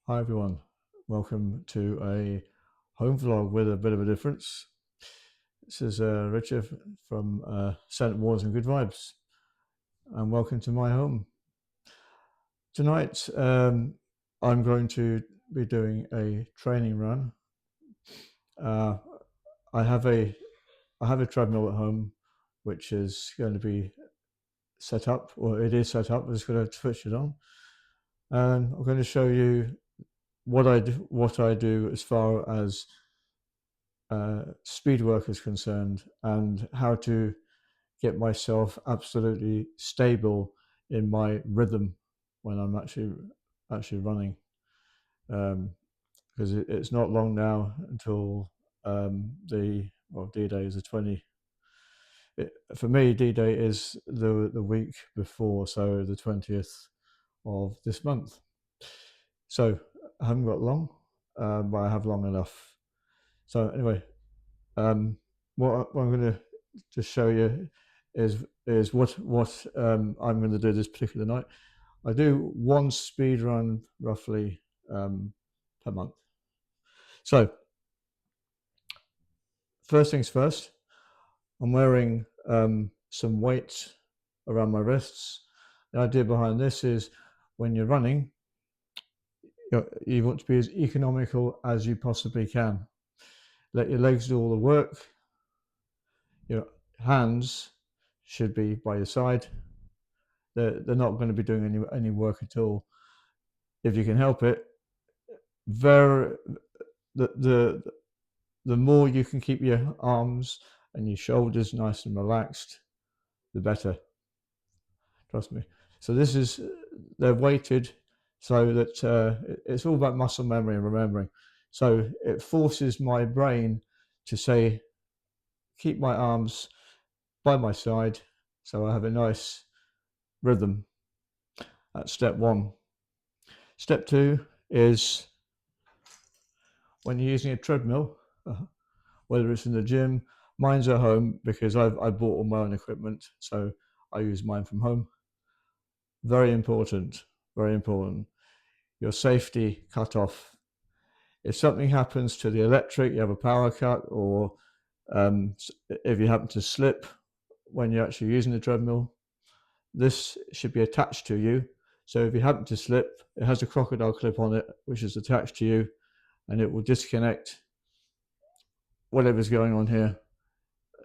Hi everyone, welcome to a home vlog with a bit of a difference. This is Richard from St. Wars and Good Vibes, and welcome to my home. Tonight I'm going to be doing a training run. Uh, I have a treadmill at home which is going to be set up, or it is set up. I'm just going to switch it on, and I'm going to show you what I do as far as speed work is concerned, and how to get myself absolutely stable in my rhythm when I'm actually running. Because it's not long now until D-Day is the 20. For me, D-Day is the week before, so the 20th of this month. So I haven't got long, but I have long enough. So anyway, what I'm going to just show you is what I'm going to do this particular night. I do one speed run roughly per month. So first things first, I'm wearing some weights around my wrists. The idea behind this is when you're running, you want to be as economical as you possibly can. Let your legs do all the work. Your hands should be by your side. They're not going to be doing any work at all. If you can help it, very the more you can keep your arms and your shoulders nice and relaxed, the better. Trust me. So they're weighted so that it's all about muscle memory and remembering. So it forces my brain to say, keep my arms by my side, so I have a nice rhythm. That's step one. Step two is when you're using a treadmill, whether it's in the gym, mine's at home because I bought all my own equipment, so I use mine from home. Very important, very important. Your safety cut off. If something happens to the electric, you have a power cut, or if you happen to slip when you're actually using the treadmill, this should be attached to you. So if you happen to slip, it has a crocodile clip on it, which is attached to you, and it will disconnect whatever's going on here.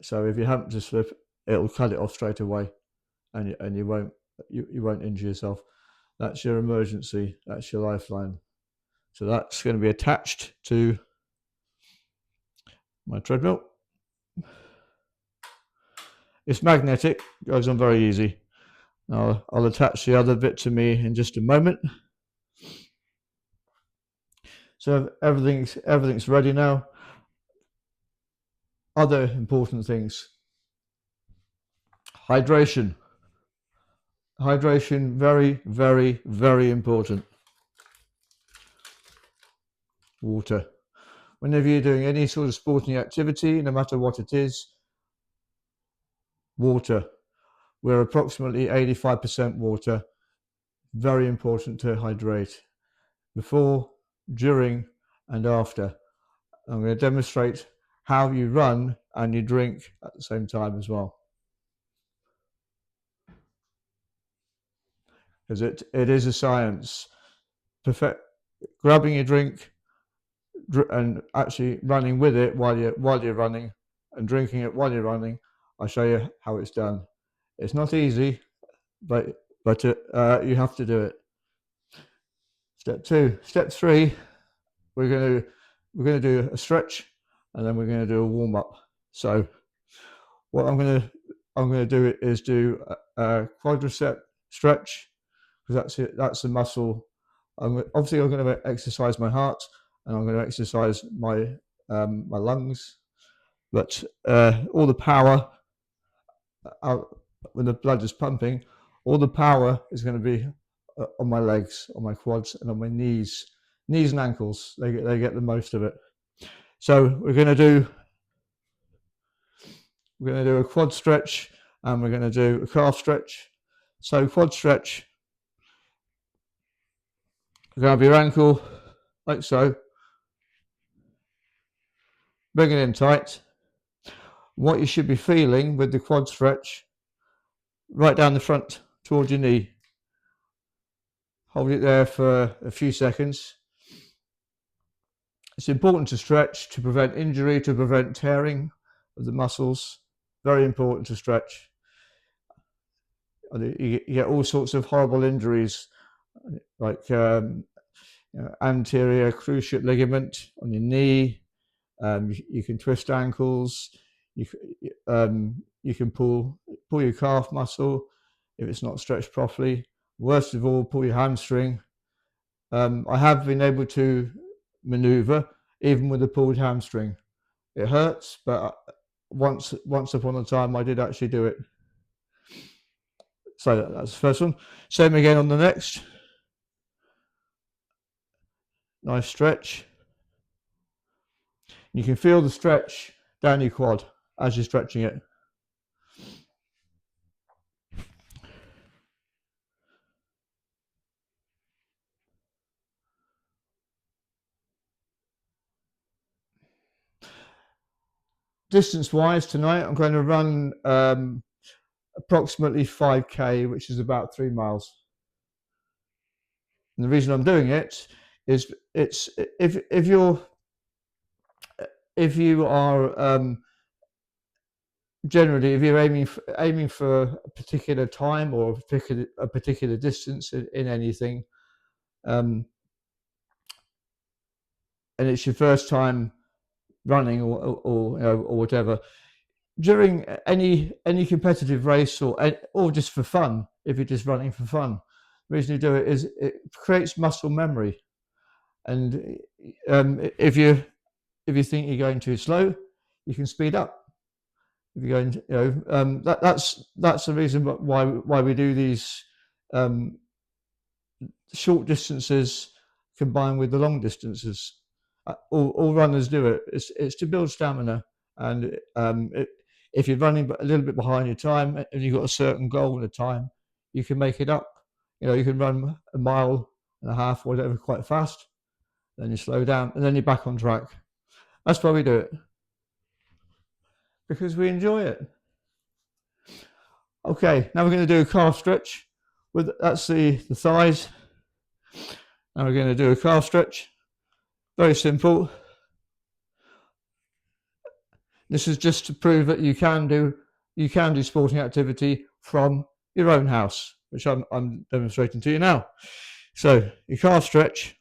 So if you happen to slip, it'll cut it off straight away, and you won't injure yourself. That's your emergency. That's your lifeline. So that's going to be attached to my treadmill. It's magnetic, goes on very easy. I'll attach the other bit to me in just a moment. So everything's ready now. Other important things. Hydration. Hydration, very, very, very important. Water. Whenever you're doing any sort of sporting activity, no matter what it is, water. We're approximately 85% water. Very important to hydrate. Before, during, and after. I'm going to demonstrate how you run and you drink at the same time as well. Because it is a science. Grabbing your drink and actually running with it while you're running, and drinking it while you're running. I'll show you how it's done. It's not easy, but you have to do it. Step two. Step three, we're going to do a stretch, and then we're going to do a warm up. So what I'm going to do is do a quadricep stretch, because that's the muscle. Obviously I'm going to exercise my heart, and I'm going to exercise my my lungs, but all the power when the blood is pumping, all the power is going to be on my legs, on my quads, and on my knees and ankles. They get the most of it. So we're going to do a quad stretch, and we're going to do a calf stretch. So quad stretch, grab your ankle, like so. Bring it in tight. What you should be feeling with the quad stretch, right down the front towards your knee. Hold it there for a few seconds. It's important to stretch to prevent injury, to prevent tearing of the muscles. Very important to stretch. You get all sorts of horrible injuries, like anterior cruciate ligament on your knee. You can twist ankles. You can pull your calf muscle if it's not stretched properly. Worst of all, pull your hamstring. I have been able to maneuver even with a pulled hamstring. It hurts, but once upon a time I did actually do it. So that's the first one. Same again on the next. Nice stretch. You can feel the stretch down your quad as you're stretching it. Distance-wise, tonight I'm going to run approximately 5k, which is about 3 miles. And the reason I'm doing it is it's if you are generally if you're aiming for a particular time or a particular distance in anything, and it's your first time running or whatever, during any competitive race or just for fun, if you're just running for fun, the reason you do it is it creates muscle memory. And if you think you're going too slow, you can speed up. If you're going, that's the reason why we do these short distances combined with the long distances. All runners do it. It's to build stamina, and if you're running a little bit behind your time and you've got a certain goal in a time, you can make it up. You can run a mile and a half, or whatever, quite fast. Then you slow down, and then you're back on track. That's why we do it, because we enjoy it. Okay, now we're going to do a calf stretch. That's the thighs. Now we're going to do a calf stretch. Very simple. This is just to prove that you can do sporting activity from your own house, which I'm demonstrating to you now. So your calf stretch,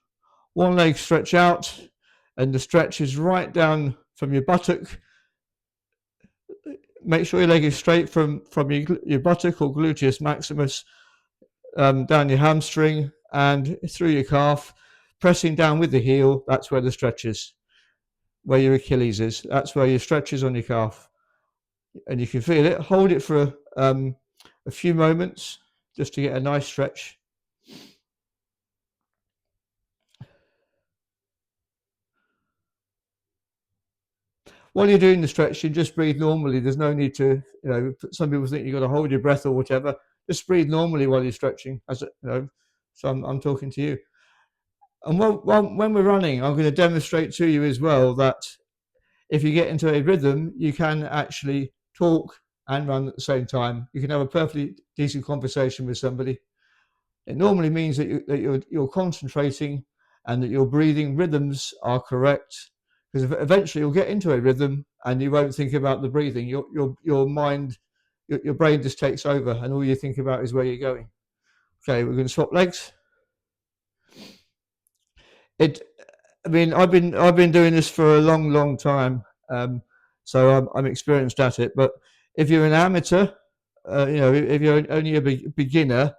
one leg stretch out, and the stretch is right down from your buttock. Make sure your leg is straight from your buttock or gluteus maximus down your hamstring and through your calf, pressing down with the heel. That's where the stretch is, where your Achilles is. That's where your stretch is on your calf. And you can feel it. Hold it for a few moments just to get a nice stretch. While you're doing the stretch, you just breathe normally. There's no need to, some people think you've got to hold your breath or whatever. Just breathe normally while you're stretching. So I'm talking to you. And when we're running, I'm going to demonstrate to you as well that if you get into a rhythm, you can actually talk and run at the same time. You can have a perfectly decent conversation with somebody. It normally means that you're concentrating and that your breathing rhythms are correct, because eventually you'll get into a rhythm and you won't think about the breathing. Your mind, your brain just takes over, and all you think about is where you're going. Okay, we're going to swap legs. I've been doing this for a long time, so I'm experienced at it. But if you're an amateur, if you're only a beginner,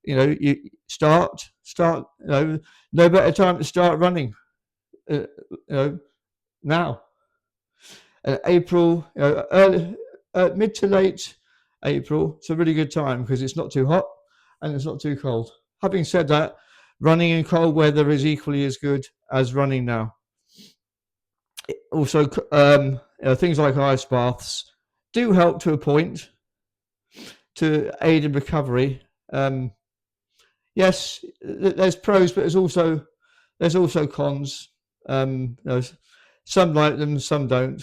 you start. No better time to start running. Now, April, early, mid to late April. It's a really good time because it's not too hot and it's not too cold. Having said that, running in cold weather is equally as good as running now. Also, things like ice baths do help to a point to aid in recovery. Yes, there's pros, but there's also There's also cons. You know, some like them, some don't.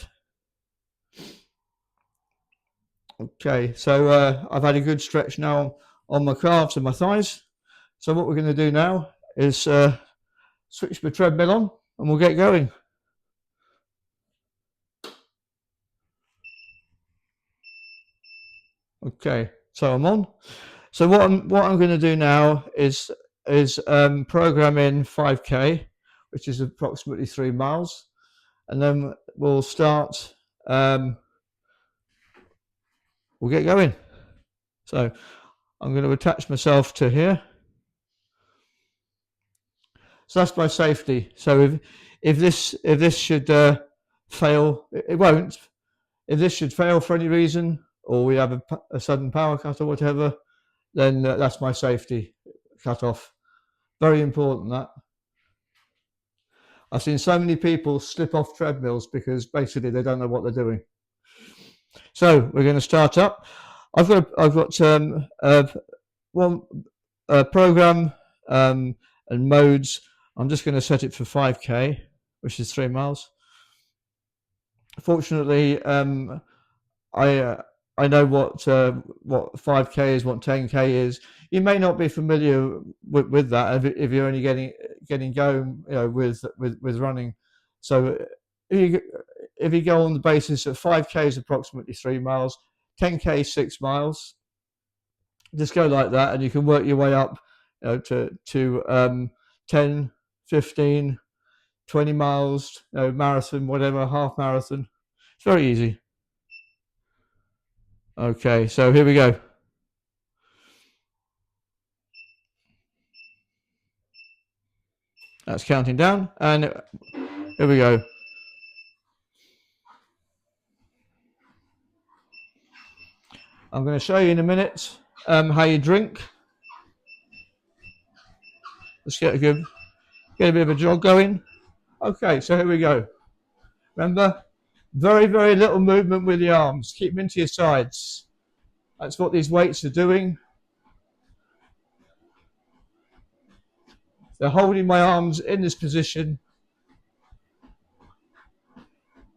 Okay, so I've had a good stretch now on my calves and my thighs. So what we're going to do now is switch the treadmill on and we'll get going. Okay, so I'm on. So what I'm going to do now is program in 5k, which is approximately 3 miles, and then we'll start. We'll get going. So I'm going to attach myself to here. So that's my safety. So if this should fail, it won't. If this should fail for any reason, or we have a sudden power cut or whatever, then that's my safety cut off. Very important that. I've seen so many people slip off treadmills because basically they don't know what they're doing. So we're going to start up. I've got one program and modes. I'm just going to set it for 5k, which is 3 miles. Fortunately, I know what 5k is, what 10k is. You may not be familiar with that if you're only getting going, you know, with running. So if you go on the basis that 5k is approximately 3 miles, 10k is 6 miles, just go like that, and you can work your way up, you know, to 10, 15, 20 miles, you know, marathon, whatever, half marathon. It's very easy. Okay, so here we go. That's counting down, and here we go. I'm going to show you in a minute how you drink. Let's get a bit of a jog going. Okay, so here we go. Remember, very, very little movement with the arms. Keep them into your sides. That's what these weights are doing. They're holding my arms in this position.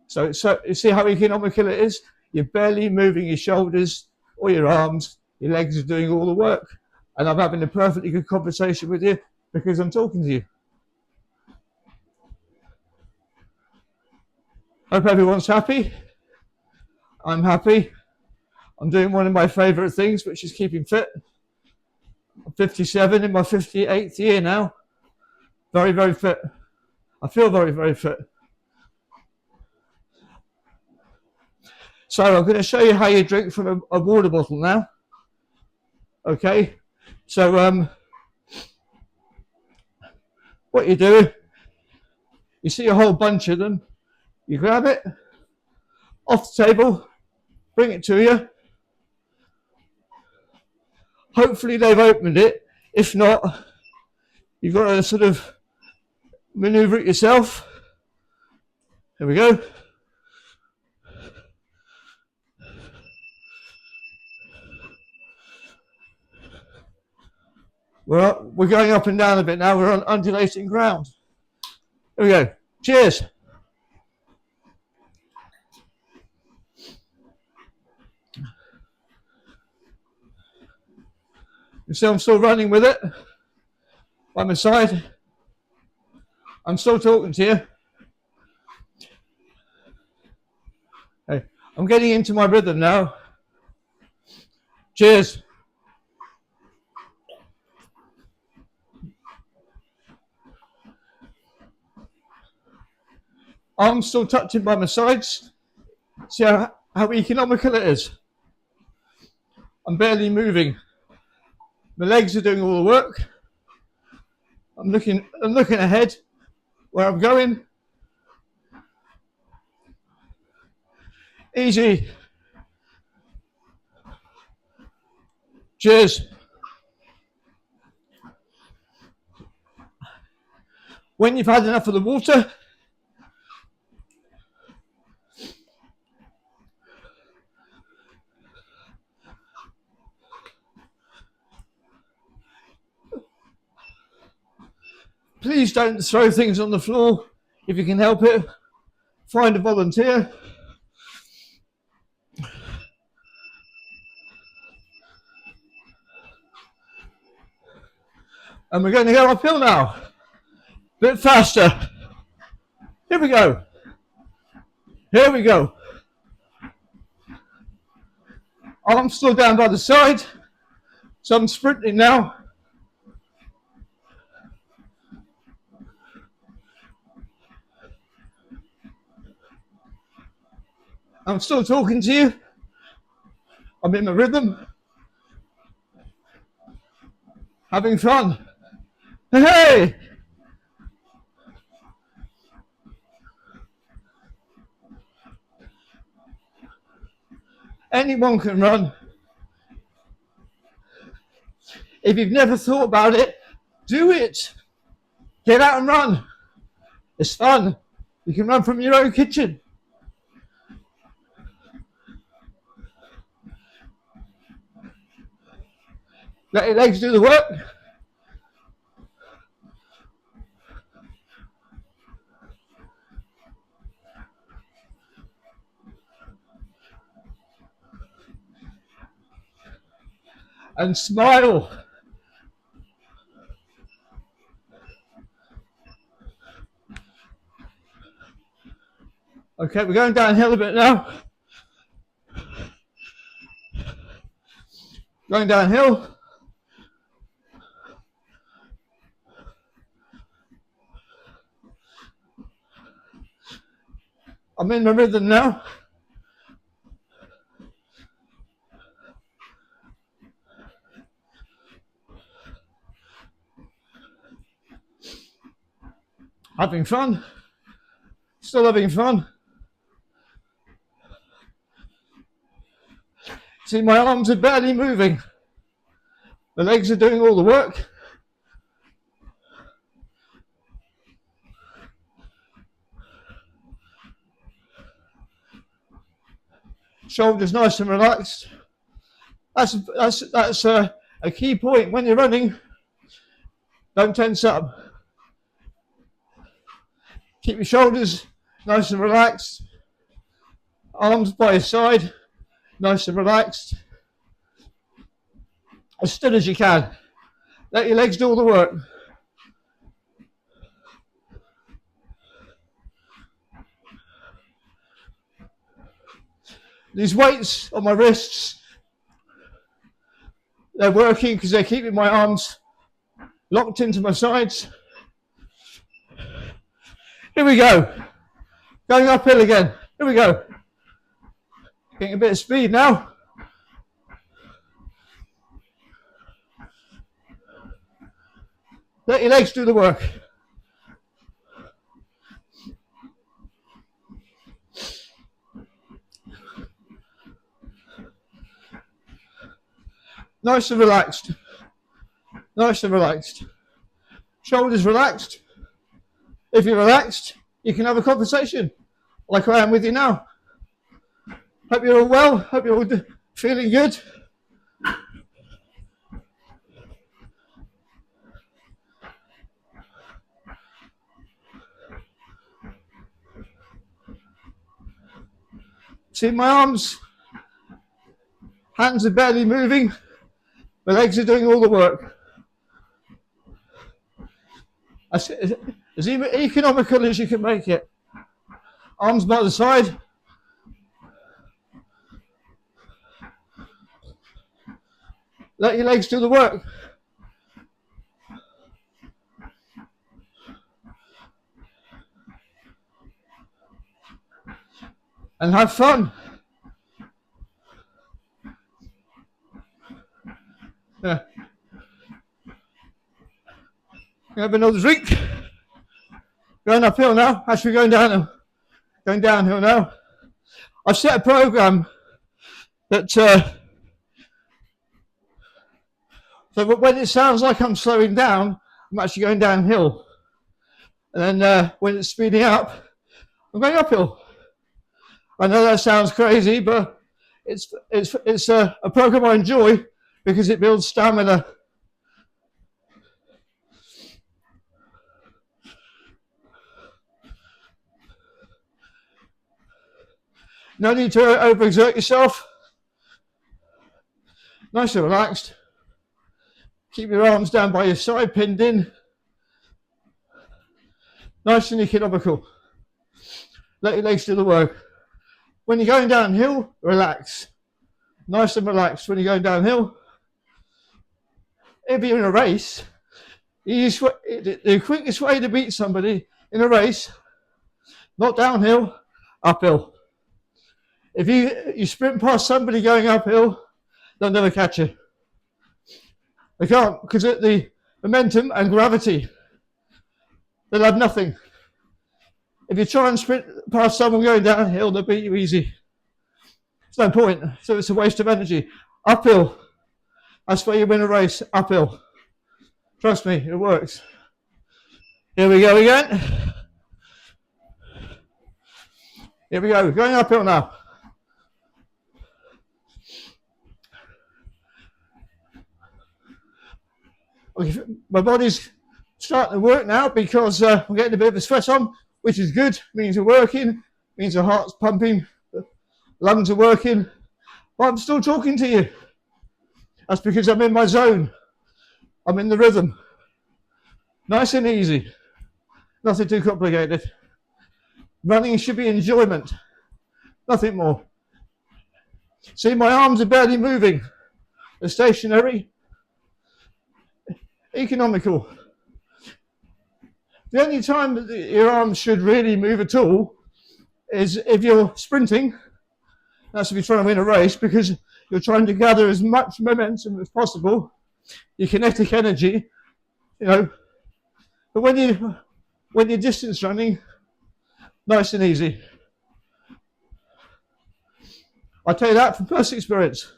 So you see how economical it is? You're barely moving your shoulders or your arms. Your legs are doing all the work. And I'm having a perfectly good conversation with you because I'm talking to you. Hope everyone's happy. I'm happy. I'm doing one of my favourite things, which is keeping fit. I'm 57 in my 58th year now. Very, very fit. I feel very, very fit. So I'm going to show you how you drink from a water bottle now. Okay. So what you do, you see a whole bunch of them. You grab it off the table, bring it to you. Hopefully they've opened it. If not, you've got to sort of maneuver it yourself. Here we go. We're going up and down a bit now. We're on undulating ground. Here we go. Cheers. You see I'm still running with it by my side. I'm still talking to you. Hey, I'm getting into my rhythm now. Cheers. Arms still touching by my sides. See how economical it is. I'm barely moving. My legs are doing all the work. I'm looking ahead where I'm going. Easy. Cheers. When you've had enough of the water, Please don't throw things on the floor if you can help it. Find a volunteer. And we're going to go uphill now. A bit faster. Here we go. Here we go. Arms still down by the side. So I'm sprinting now. I'm still talking to you. I'm in the rhythm. Having fun. Hey! Anyone can run. If you've never thought about it, do it. Get out and run. It's fun. You can run from your own kitchen. Let your legs do the work. And smile. Okay, we're going downhill a bit now. Going downhill. I'm in the rhythm now. Having fun. Still having fun. See, my arms are barely moving. The legs are doing all the work. Shoulders nice and relaxed. That's a key point when you're running. Don't tense up. Keep your shoulders nice and relaxed. Arms by your side, nice and relaxed. As still as you can. Let your legs do all the work. These weights on my wrists, they're working because they're keeping my arms locked into my sides. Here we go. Going uphill again. Here we go. Getting a bit of speed now. Let your legs do the work. Nice and relaxed. Nice and relaxed. Shoulders relaxed. If you're relaxed, you can have a conversation like I am with you now. Hope you're all well. Hope you're all feeling good. See my arms? Hands are barely moving. My legs are doing all the work. As economical as you can make it. Arms by the side. Let your legs do the work. And have fun. Yeah. Have another drink. Going uphill now. Actually going downhill. Going downhill now. I've set a program that so when it sounds like I'm slowing down, I'm actually going downhill. And then when it's speeding up, I'm going uphill. I know that sounds crazy, but it's a program I enjoy because it builds stamina. No need to overexert yourself. Nice and relaxed. Keep your arms down by your side, pinned in. Nice and economical. Let your legs do the work. When you're going downhill, relax. Nice and relaxed when you're going downhill. If you're in a race, the quickest way to beat somebody in a race, not downhill, uphill. If you sprint past somebody going uphill, they'll never catch you. They can't, because of the momentum and gravity. They'll have nothing. If you try and sprint past someone going downhill, they'll beat you easy. There's no point, so it's a waste of energy. Uphill, that's where you win a race, uphill. Trust me, it works. Here we go again. Here we go, going uphill now. My body's starting to work now because I'm getting a bit of a sweat on, which is good, means we're working, means the heart's pumping, the lungs are working, but I'm still talking to you. That's because I'm in my zone. I'm in the rhythm. Nice and easy. Nothing too complicated. Running should be enjoyment. Nothing more. See, my arms are barely moving. They're stationary. Economical. The only time that your arms should really move at all is if you're sprinting. That's if you're trying to win a race, because you're trying to gather as much momentum as possible, your kinetic energy, you know. But when you're distance running, nice and easy. I tell you that from personal experience.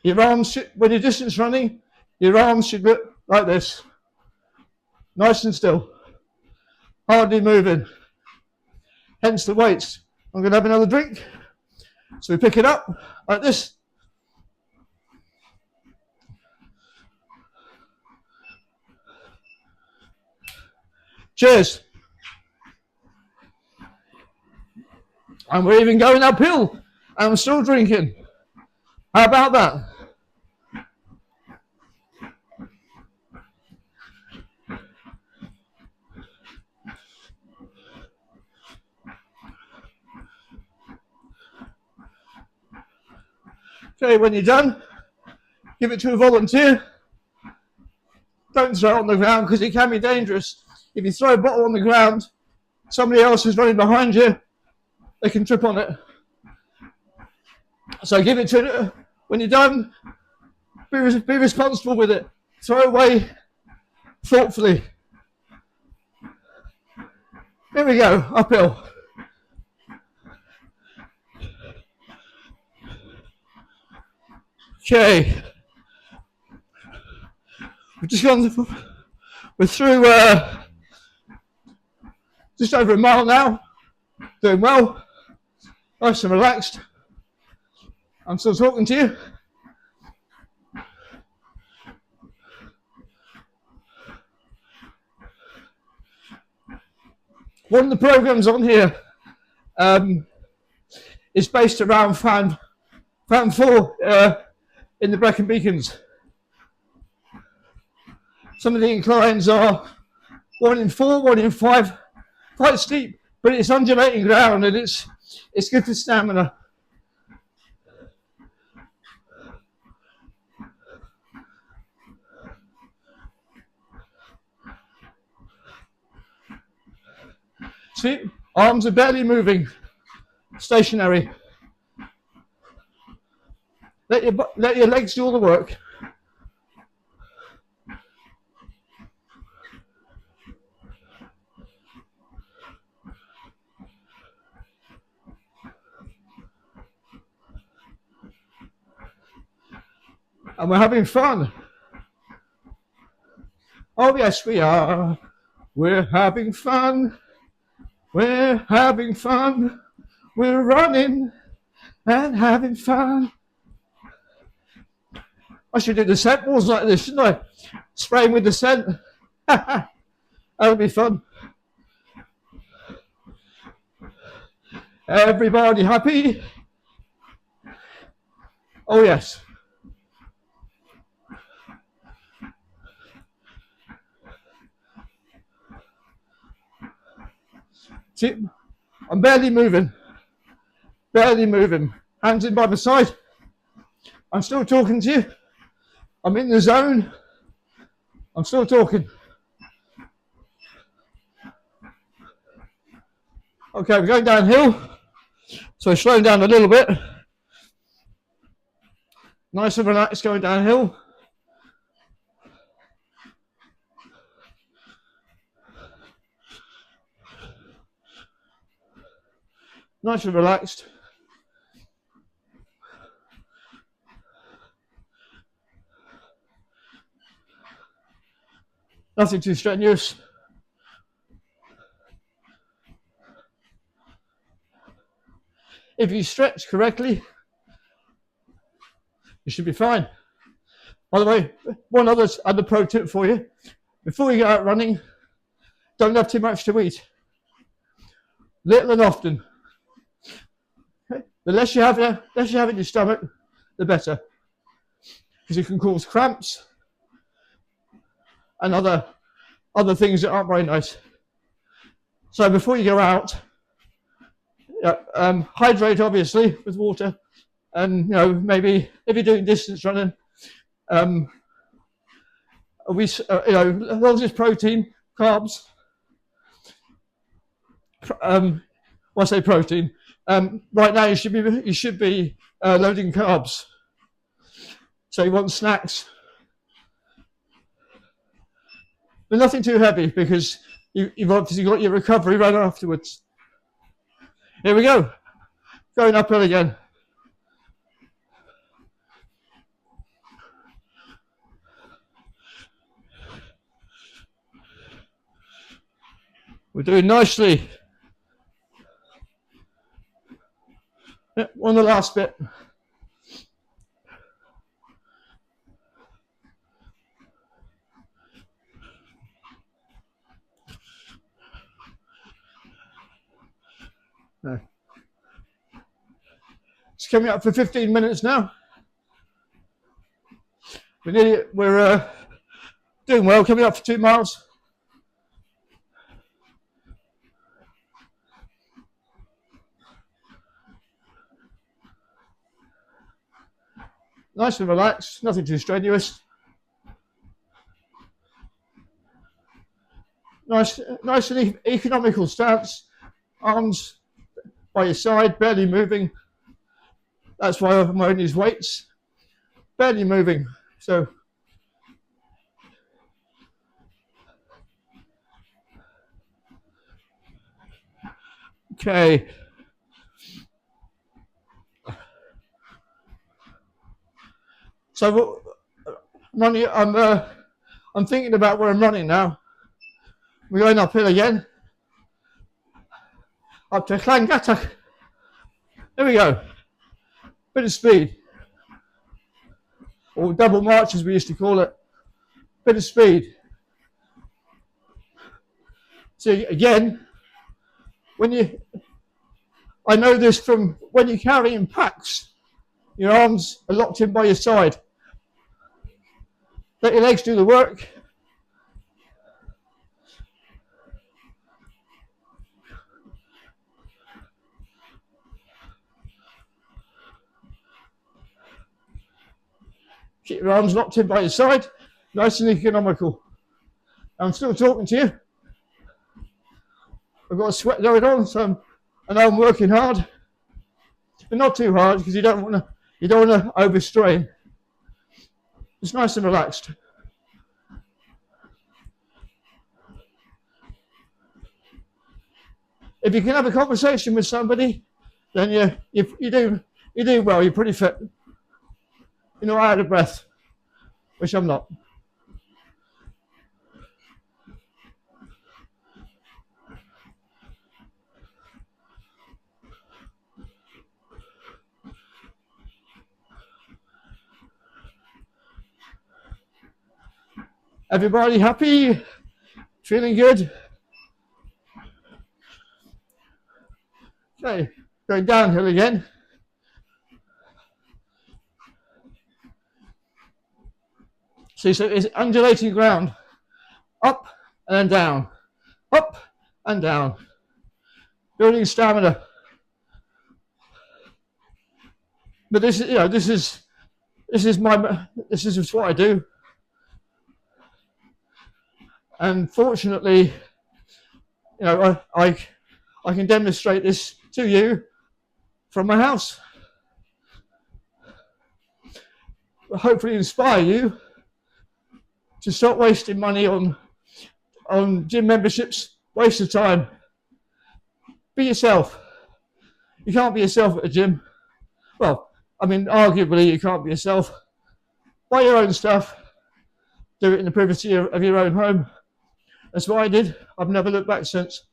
Your arms, when you're distance running, your arms should look like this. Nice and still. Hardly moving. Hence the weights. I'm going to have another drink. So we pick it up like this. Cheers. And we're even going uphill. And I'm still drinking. How about that? Okay, when you're done, give it to a volunteer. Don't throw it on the ground because it can be dangerous. If you throw a bottle on the ground, somebody else is running behind you, they can trip on it. So give it to, when you're done, be responsible with it. Throw away thoughtfully. Here we go, uphill. Okay. We're through just over a mile now. Doing well. Nice and relaxed. I'm still talking to you. One of the programs on here is based around Fan 4 in the Brecon Beacons. Some of the inclines are 1 in 4, 1 in 5, quite steep, but it's undulating ground and it's good for stamina. See, arms are barely moving, stationary. Let your legs do all the work. And we're having fun. Oh yes, we are. We're having fun. We're having fun. We're running and having fun. I should do the scent balls like this, shouldn't I? Spraying with the scent. That'll be fun. Everybody happy? Oh yes. See, I'm barely moving. Barely moving. Hands in by my side. I'm still talking to you. I'm in the zone. I'm still talking. Okay, we're going downhill. So slowing down a little bit. Nice and relaxed going downhill. Nice and relaxed. Nothing too strenuous. If you stretch correctly, you should be fine. By the way, one other pro tip for you. Before you go out running, don't have too much to eat. Little and often. Okay? The less you have in your stomach, the better. Because it can cause cramps and other things that aren't very nice. So before you go out, hydrate obviously with water, and maybe if you're doing distance running, as long as it's protein, carbs. When I say protein, right now you should be loading carbs. So you want snacks, but nothing too heavy because you've obviously got your recovery run afterwards. Here we go, going uphill again. We're doing nicely. Yeah, on the last bit. No. It's coming up for 15 minutes now. We're doing well, coming up for 2 miles. Nice and relaxed, nothing too strenuous. Nice and economical stance. Arms by your side, barely moving. That's why I'm wearing these weights. Barely moving. So okay. So running, I'm thinking about where I'm running now. We're going uphill again. Up to Llangata. There we go. Bit of speed. Or double march as we used to call it. Bit of speed. So again, I know this from when you're carrying packs, your arms are locked in by your side. Let your legs do the work. Keep your arms locked in by your side. Nice and economical. I'm still talking to you. I've got a sweat going on, so I know I'm working hard, but not too hard because you don't want to overstrain. It's nice and relaxed. If you can have a conversation with somebody, then you do well. You're pretty fit. You're not out of breath, which I'm not. Everybody happy? Feeling good? Okay. Going downhill again. See, so it's undulating ground. Up and then down. Up and down. Building stamina. But this is, this is what I do. And fortunately, I can demonstrate this to you from my house. Hopefully inspire you to stop wasting money on gym memberships. Waste of time. Be yourself. You can't be yourself at a gym. Well, I mean, arguably you can't be yourself. Buy your own stuff. Do it in the privacy of your own home. That's what I did. I've never looked back since.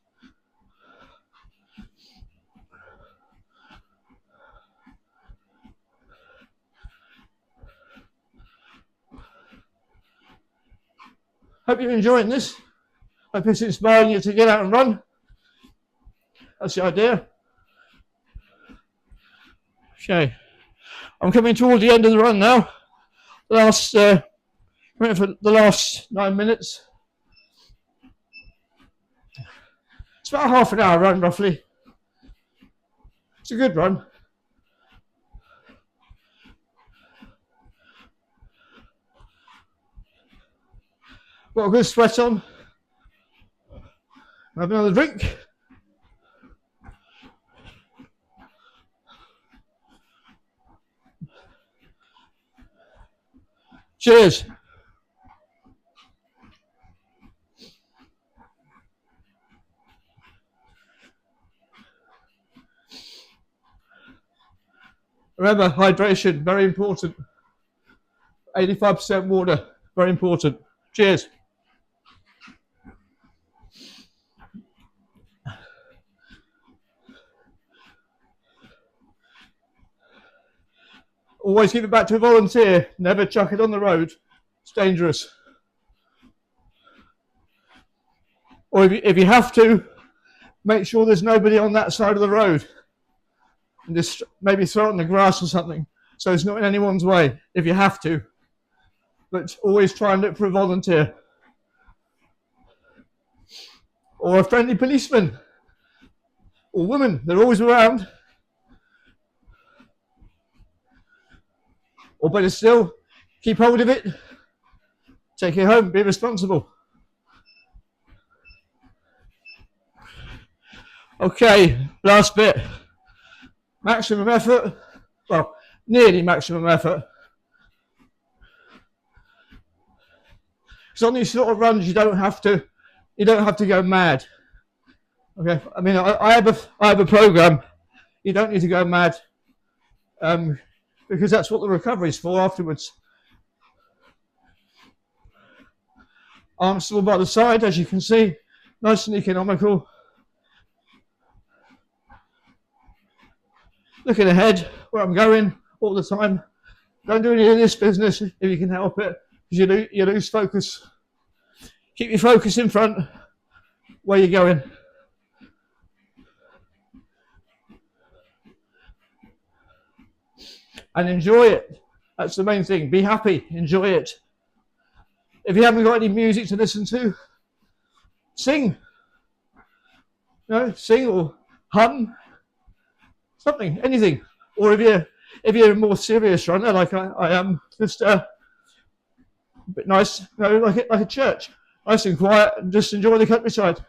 Hope you're enjoying this. Hope it's inspiring you to get out and run. That's the idea. Okay. I'm coming toward the end of the run now. For the last 9 minutes. It's about a half an hour run, roughly. It's a good run. Got a good sweat on. Have another drink. Cheers. Remember, hydration, very important. 85% water, very important. Cheers. Always give it back to a volunteer. Never chuck it on the road. It's dangerous. Or if you have to, make sure there's nobody on that side of the road. And just maybe throw it in the grass or something, so it's not in anyone's way, if you have to. But always try and look for a volunteer. Or a friendly policeman. Or woman, they're always around. Or better still, keep hold of it, take it home, be responsible. Okay, last bit. Maximum effort, well, nearly maximum effort. So on these sort of runs, you don't have to go mad. Okay, I mean, I have a program. You don't need to go mad, because that's what the recovery is for afterwards. Arms still by the side, as you can see, nice and economical. Looking ahead, where I'm going all the time. Don't do any of this business if you can help it, because you lose focus. Keep your focus in front, where you're going. And enjoy it. That's the main thing. Be happy, enjoy it. If you haven't got any music to listen to, sing. Sing or hum. Something, anything. Or if you're a more serious runner, like I am, just a bit nice, like a church, nice and quiet, and just enjoy the countryside.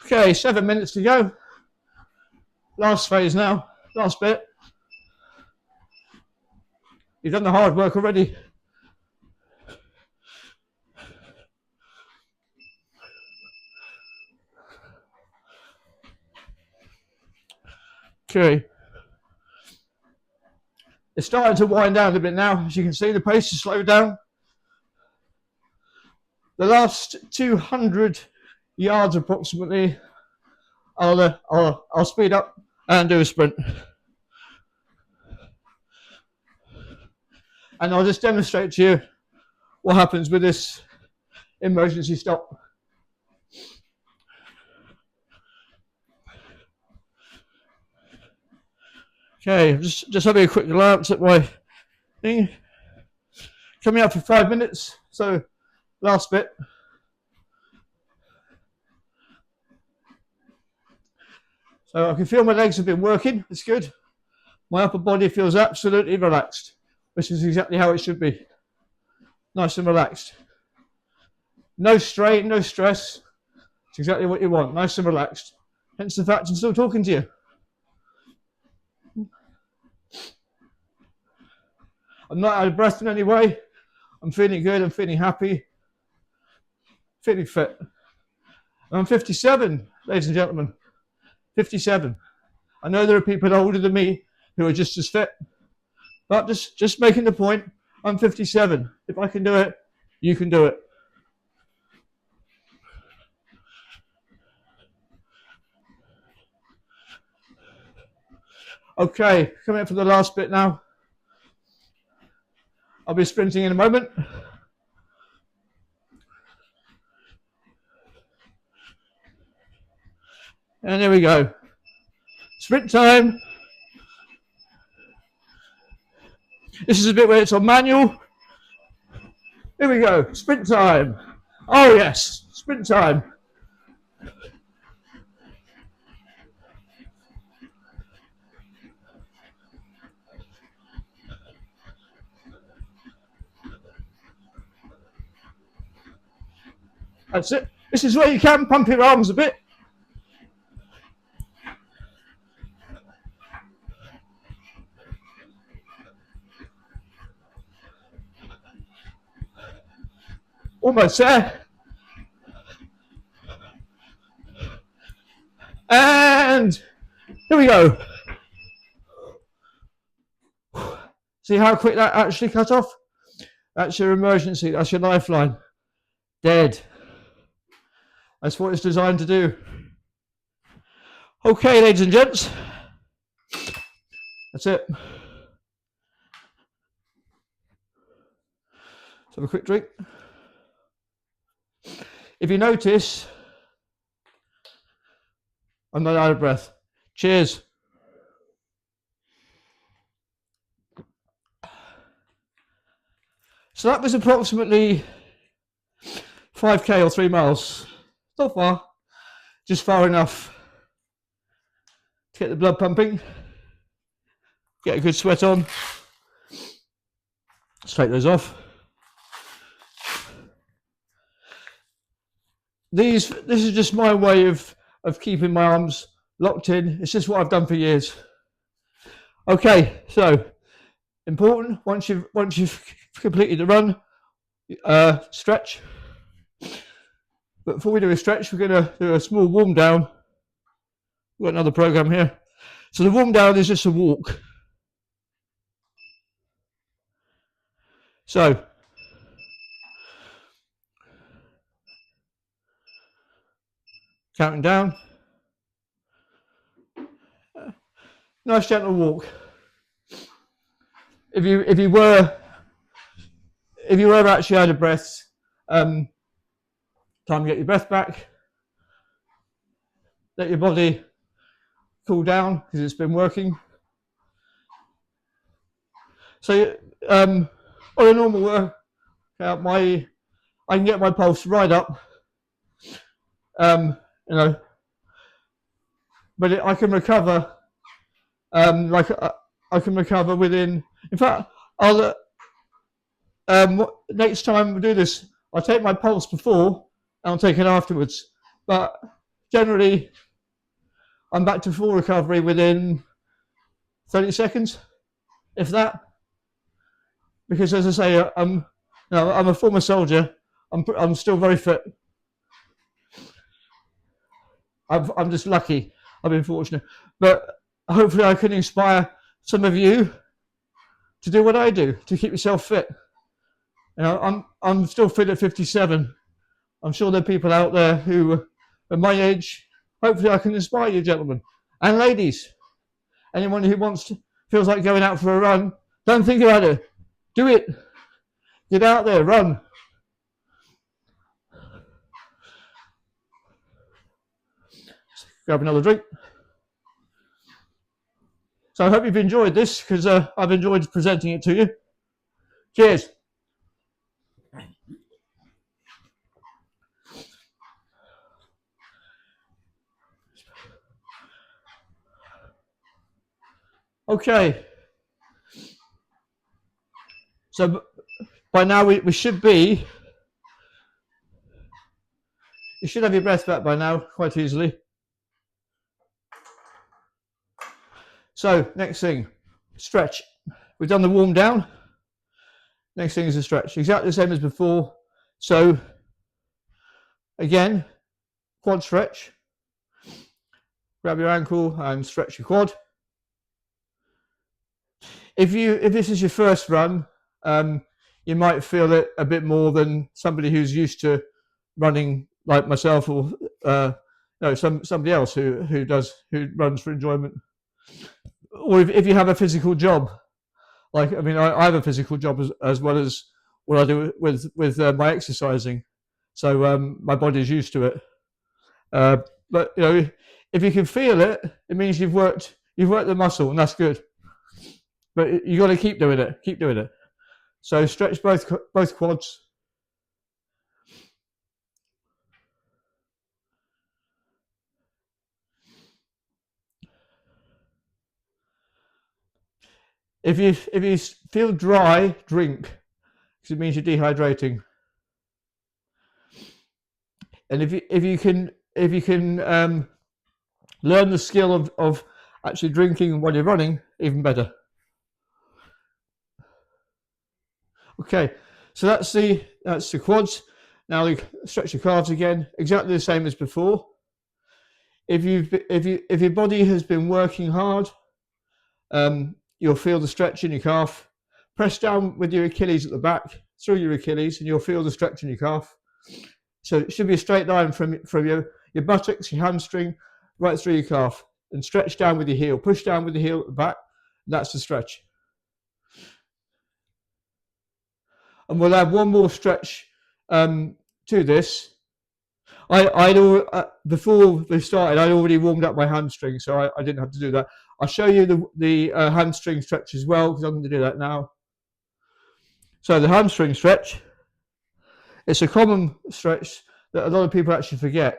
Okay, 7 minutes to go. Last phase now, last bit. You've done the hard work already. Okay. It's starting to wind down a bit now. As you can see, the pace has slowed down. The last 200 yards approximately, I'll speed up and do a sprint. And I'll just demonstrate to you what happens with this emergency stop. Okay, just having a quick glance at my thing. Coming up for 5 minutes, so last bit. So I can feel my legs have been working, it's good. My upper body feels absolutely relaxed, which is exactly how it should be. Nice and relaxed. No strain, no stress. It's exactly what you want, nice and relaxed. Hence the fact I'm still talking to you. I'm not out of breath in any way. I'm feeling good, I'm feeling happy, feeling fit. And I'm 57, ladies and gentlemen. 57. I know there are people older than me who are just as fit, but just making the point, I'm 57. If I can do it, you can do it. Okay, coming up for the last bit now. I'll be sprinting in a moment. And there we go. Sprint time. This is a bit where it's on manual. Here we go, sprint time. Oh yes, sprint time. That's it. This is where you can pump your arms a bit. Almost there. And here we go. See how quick that actually cut off? That's your emergency, that's your lifeline. Dead. That's what it's designed to do. Okay, ladies and gents. That's it. Let's have a quick drink. If you notice, I'm not out of breath. Cheers. So that was approximately 5k or 3 miles. Not far, just far enough to get the blood pumping, get a good sweat on. Let's take those off. This is just my way of keeping my arms locked in. It's just what I've done for years. Okay, so important, once you've completed the run, stretch. But before we do a stretch, we're going to do a small warm down. We've got another program here. So the warm down is just a walk. So counting down. Nice gentle walk. If you were actually out of breath, time to get your breath back. Let your body cool down because it's been working. So on a normal workout, I can get my pulse right up. But I can recover. I can recover within. In fact, I'll next time we do this, I'll take my pulse before and I'll take it afterwards. But generally, I'm back to full recovery within 30 seconds, if that. Because as I say, I'm a former soldier. I'm still very fit. I'm just lucky. I've been fortunate, but hopefully I can inspire some of you to do what I do to keep yourself fit. I'm still fit at 57. I'm sure there are people out there who are my age. Hopefully I can inspire you, gentlemen and ladies. Anyone who feels like going out for a run, don't think about it. Do it. Get out there, run. grab another drink. So I hope you've enjoyed this, because I've enjoyed presenting it to you. Cheers. Okay. So by now we should be, you should have your breath back by now quite easily. So next thing, stretch. We've done the warm down. Next thing is a stretch, exactly the same as before. So again, quad stretch. Grab your ankle and stretch your quad. If this is your first run, you might feel it a bit more than somebody who's used to running like myself, or somebody else who runs for enjoyment. Or if you have a physical job, like I have a physical job as well as what I do with my exercising, so my body's used to it. But if you can feel it, it means you've worked the muscle, and that's good. But you got to keep doing it. So stretch both quads. If you feel dry, drink, because it means you're dehydrating. And if you can learn the skill of actually drinking while you're running, even better. Okay, so that's the quads. Now stretch your calves again, exactly the same as before. If your body has been working hard, you'll feel the stretch in your calf. Press down with your Achilles at the back, through your Achilles, and you'll feel the stretch in your calf. So it should be a straight line from your buttocks, your hamstring, right through your calf, and stretch down with your heel. Push down with the heel at the back. That's the stretch. And we'll add one more stretch to this. Before we started, I'd already warmed up my hamstring, so I didn't have to do that. I'll show you the hamstring stretch as well, because I'm going to do that now. So the hamstring stretch, it's a common stretch that a lot of people actually forget.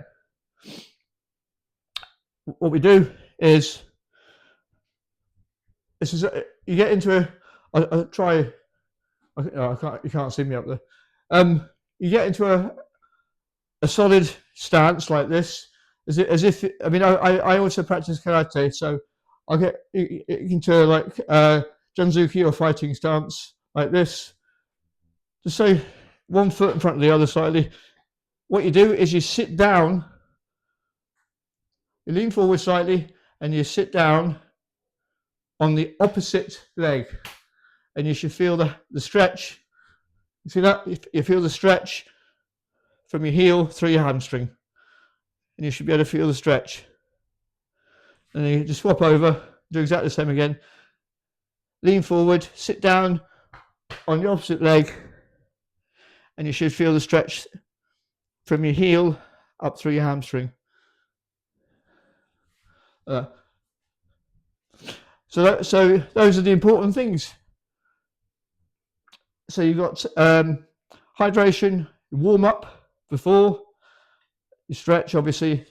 What we do is, you get into you can't see me up there. You get into a solid stance like this, as if I also practice karate, so I get into like Janzuki or fighting stance like this. Just say one foot in front of the other slightly. What you do is you sit down, you lean forward slightly, and you sit down on the opposite leg, and you should feel the stretch. You see that? You feel the stretch from your heel through your hamstring, and you should be able to feel the stretch. And then you just swap over, do exactly the same again. Lean forward, sit down on the opposite leg, and you should feel the stretch from your heel up through your hamstring. So those are the important things. So you've got hydration, warm up before you stretch, obviously.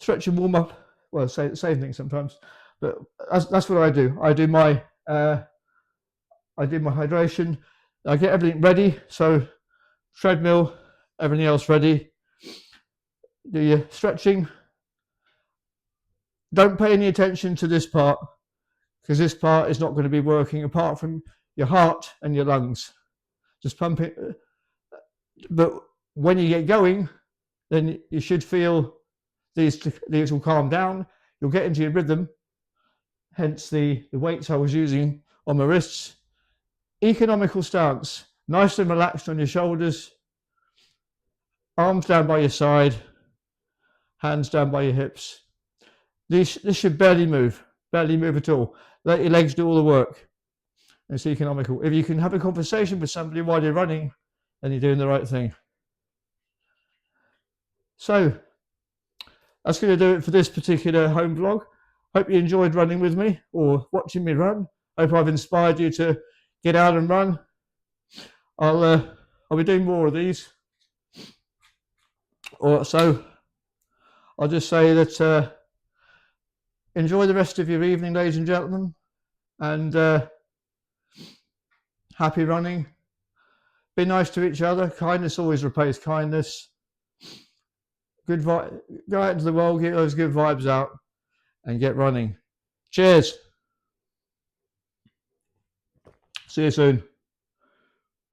Stretch and warm up, well, same thing sometimes, but that's what I do. I do my hydration. I get everything ready, so treadmill, everything else ready. Do your stretching. Don't pay any attention to this part, because this part is not going to be working apart from your heart and your lungs. Just pump it. But when you get going, then you should feel these will calm down. You'll get into your rhythm. Hence the weights I was using on my wrists. Economical stance, nice and relaxed on your shoulders. Arms down by your side, hands down by your hips. This should barely move at all. Let your legs do all the work. It's economical. If you can have a conversation with somebody while you're running, then you're doing the right thing. So that's going to do it for this particular home vlog. Hope you enjoyed running with me or watching me run. Hope I've inspired you to get out and run. I'll be doing more of these. So I'll just say that enjoy the rest of your evening, ladies and gentlemen, and happy running. Be nice to each other. Kindness always repays kindness. Go out into the world, get those good vibes out, and get running. Cheers. See you soon.